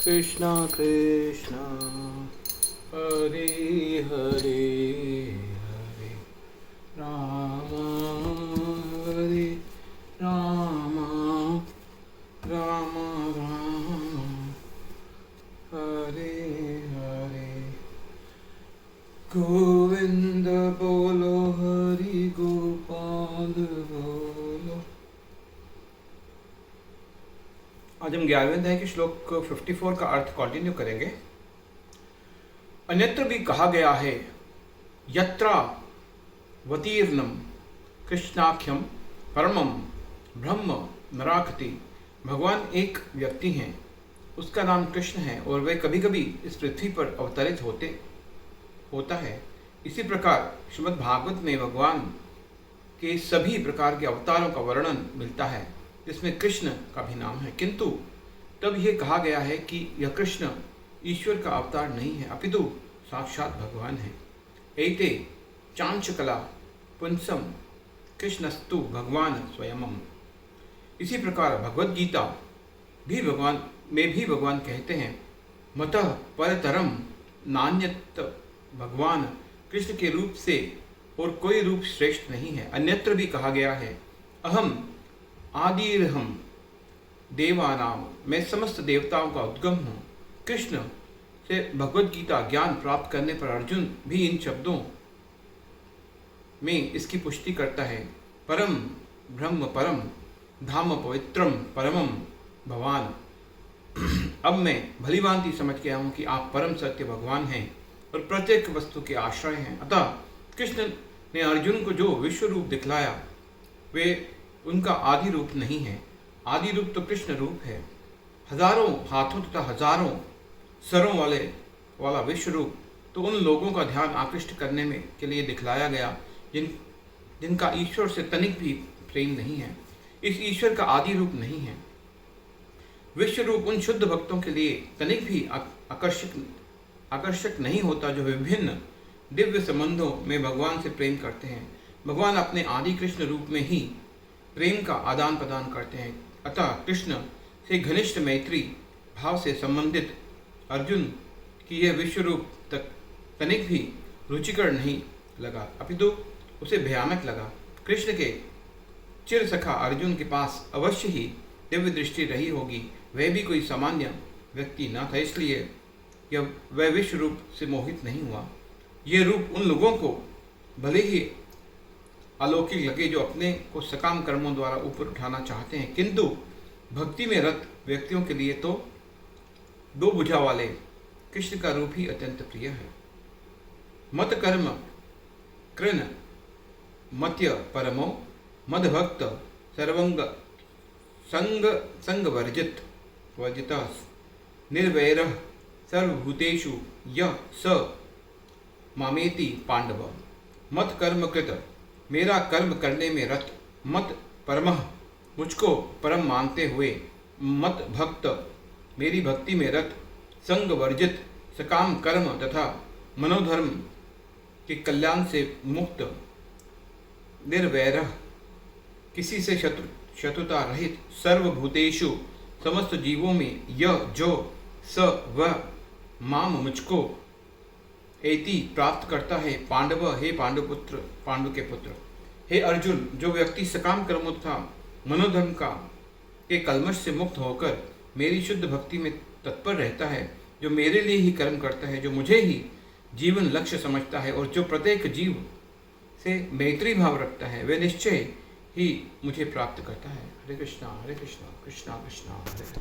कृष्णा कृष्णा हरे हरे हरे राम हरे राम राम राम हरे हरे। गोविंद बोलो हरि गोपाल बोलो। आज हम 11वें अध्याय के श्लोक 54 का अर्थ कंटिन्यू करेंगे। अन्यत्र भी कहा गया है, यत्रा वतीर्णम कृष्णाख्यम परमम ब्रह्म नराखति। भगवान एक व्यक्ति हैं, उसका नाम कृष्ण है और वे कभी कभी इस पृथ्वी पर अवतरित होता है। इसी प्रकार श्रीमद् भागवत में भगवान के सभी प्रकार के अवतारों का वर्णन मिलता है, जिसमें कृष्ण का भी नाम है। किंतु तब यह कहा गया है कि यह कृष्ण ईश्वर का अवतार नहीं है, अपितु साक्षात भगवान है। एते चांचकला पुंसम कृष्णस्तु भगवान स्वयं। इसी प्रकार भगवद गीता भी भगवान कहते हैं, मतः परतरम नान्यत। भगवान कृष्ण के रूप से और कोई रूप श्रेष्ठ नहीं है। अन्यत्र भी कहा गया है, अहम आदिर्हम देवानाम। मैं समस्त देवताओं का उद्गम हूँ। कृष्ण से भगवद गीता ज्ञान प्राप्त करने पर अर्जुन भी इन शब्दों में इसकी पुष्टि करता है, परम ब्रह्म परम धाम पवित्रम परमम भवान। अब मैं भलीभांति समझ गया हूँ कि आप परम सत्य भगवान हैं और प्रत्येक वस्तु के आश्रय हैं। अतः कृष्ण ने अर्जुन को जो विश्व रूप दिखलाया वे उनका आदि रूप नहीं है। आदि रूप तो कृष्ण रूप है। हजारों हाथों तथा हजारों सरों वाला विश्व रूप तो उन लोगों का ध्यान आकृष्ट करने में के लिए दिखलाया गया जिनका ईश्वर से तनिक भी प्रेम नहीं है। इस ईश्वर का आदि रूप नहीं है। विश्व रूप उन शुद्ध भक्तों के लिए तनिक भी आकर्षक नहीं होता जो विभिन्न दिव्य संबंधों में भगवान से प्रेम करते हैं। भगवान अपने आदि कृष्ण रूप में ही प्रेम का आदान प्रदान करते हैं। अतः कृष्ण से घनिष्ठ मैत्री भाव से संबंधित अर्जुन की यह विश्व रूप तनिक भी रुचिकर नहीं लगा, अपितु उसे भयानक लगा। कृष्ण के चिर सखा अर्जुन के पास अवश्य ही दिव्य दृष्टि रही होगी। वह भी कोई सामान्य व्यक्ति न था, इसलिए वह विश्व रूप से मोहित नहीं हुआ। यह रूप उन लोगों को भले ही अलौकिक लगे जो अपने को सकाम कर्मों द्वारा ऊपर उठाना चाहते हैं, किंतु भक्ति में रत व्यक्तियों के लिए तो दो भुजा वाले कृष्ण का रूप ही अत्यंत प्रिय है। मत कर्म कृण मत्य परमो मद भक्त सर्वंग संग वर्जित निर्वैर सर्वभूतेषु यः स मामेति पांडव। मत कर्म कृत, मेरा कर्म करने में रत, मत परमः, मुझको परम मानते हुए, मत भक्त, मेरी भक्ति में रत, संग वर्जित, सकाम कर्म तथा मनोधर्म के कल्याण से मुक्त, निर्वैरः, किसी से शत्रुता रहित, सर्वभूतेषु, समस्त जीवों में, यह जो स वह माम मुझको एति प्राप्त करता है, पांडव, हे पांडु के पुत्र। हे अर्जुन, जो व्यक्ति सकाम कर्मों तथा मनोधर्म के कलमश से मुक्त होकर मेरी शुद्ध भक्ति में तत्पर रहता है, जो मेरे लिए ही कर्म करता है, जो मुझे ही जीवन लक्ष्य समझता है और जो प्रत्येक जीव से मैत्री भाव रखता है, वह निश्चय ही मुझे प्राप्त करता है। हरे कृष्णा कृष्णा कृष्णा हरे हरे।